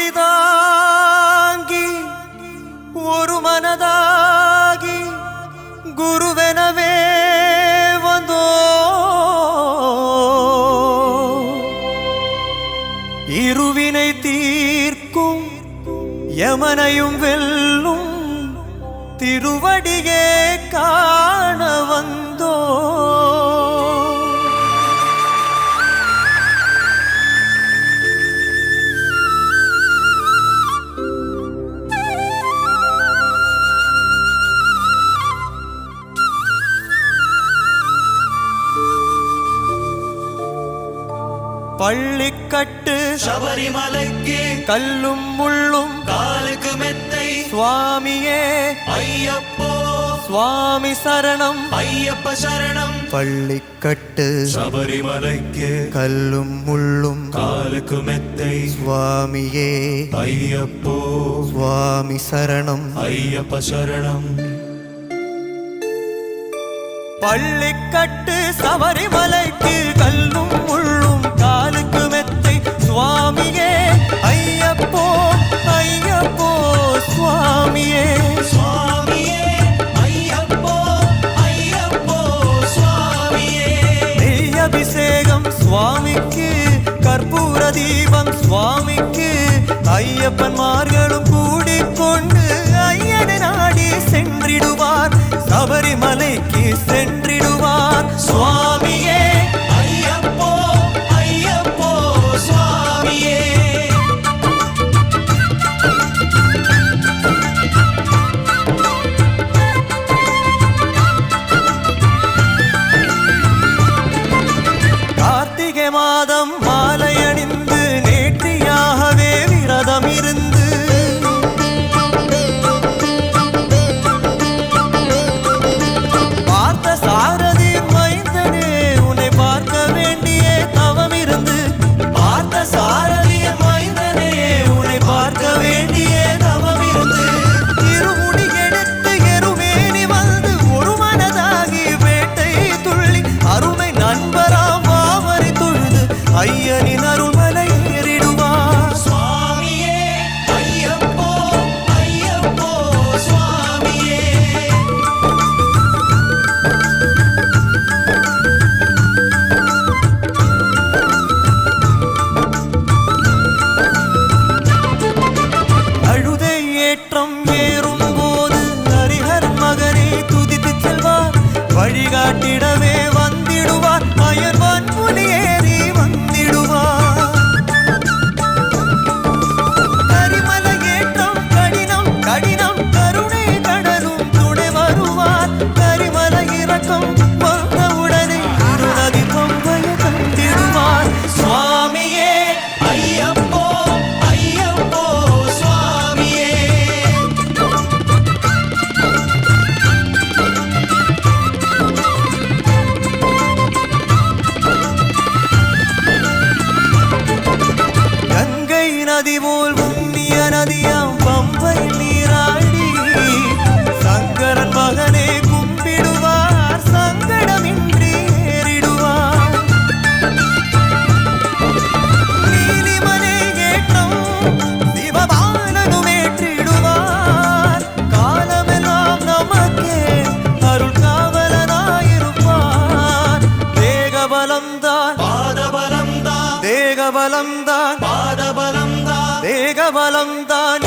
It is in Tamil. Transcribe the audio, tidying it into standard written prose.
இருமுடிதாங்கி ஒரு மனதாகி குருவெனவே வந்தோ இருவினை தீர்க்கும் யமனையும் வெல்லும் திருவடியே காண வந்தோ பள்ளிக்கட்டு சபரிமலைக்கு கல்லும் முள்ளும் காலுக்கு மெத்தை சுவாமியே ஐயப்போ சுவாமி சரணம் ஐயப்ப சரணம் பள்ளிக்கட்டு சபரிமலைக்கு கல்லும் முள்ளும் காலுக்கு மெத்தை சுவாமியே ஐயப்போ சுவாமி சரணம் ஐயப்ப சரணம் பள்ளிக்கட்டு சபரிமலைக்கு கல்லும் முள்ளும் காலுக்கு மெத்தை சுவாமியே ஐயப்போ ஐயப்போ சுவாமியே சுவாமியே ஐயப்போ ஐயப்போ சுவாமியே நெய் அபிஷேகம் சுவாமிக்கு கற்பூர தீபம் சுவாமிக்கு ஐயப்பன்மார்களும் கூடிக்கொண்டு ஐயனை நாடி சென்றிடுவார் சபரிமலைக்கு சென்றிடுவார் சுவாமியே ஐயப்போ ஐயப்போ சுவாமியே கார்த்திகை மாதம் மாலை அணிந்து நேற்றியாகவே விரதம் இருந்து பார்த்த சாரதி மைந்தனே உன்னை பார்க்க வேண்டிய தவம் இருந்து பார்த்த சாரதி மைந்தனே உன்னை பார்க்க வேண்டிய தவம் இருந்து இருமுடி எடுத்து எருமேனி வந்து ஒரு மனதாகி வேட்டை துள்ளி அருமை நண்பராம் வாவரி தொழுது ஐயனின் அருள்மலை ஏறிடுவார் சுவாமியே ஐயப்போ ஐயப்போ சுவாமியே அழுதை ஏற்றம் ஏறும் போது ஹரிஹர் மகனை துதித்து செல்வார் வழிகாட்டிடவே வந்திடுவார் அயர்வான் புலி ஏறி வந்திடுவார் கரிமலை ஏற்றம் கடினம் கடினம் கருணை கடலும் துணை வருவார் கரிமலை இறக்கம் வந்தவுடனே இருநதி பம்பையை தந்திடுவார் சுவாமியே ஐயப்போ ஐயப்போ சுவாமியே கங்கை நதி போல் புண்ணிய நதியாம் பம்பை நீராடி சங்கரன் மகனே கும்பிடுவார் சங்கடமின்றி ஏறிடுவார் நீலிமலை ஏற்றம் சிவபாலனும் ஏற்றிடுவார் காலமெல்லாம் நமக்கே அருள் காவலனாயிருப்பார் தேகபலம்தான் பாதபலம்தான் தேகபலம்தான் பாதபலம்தான் தேகபலம்தான்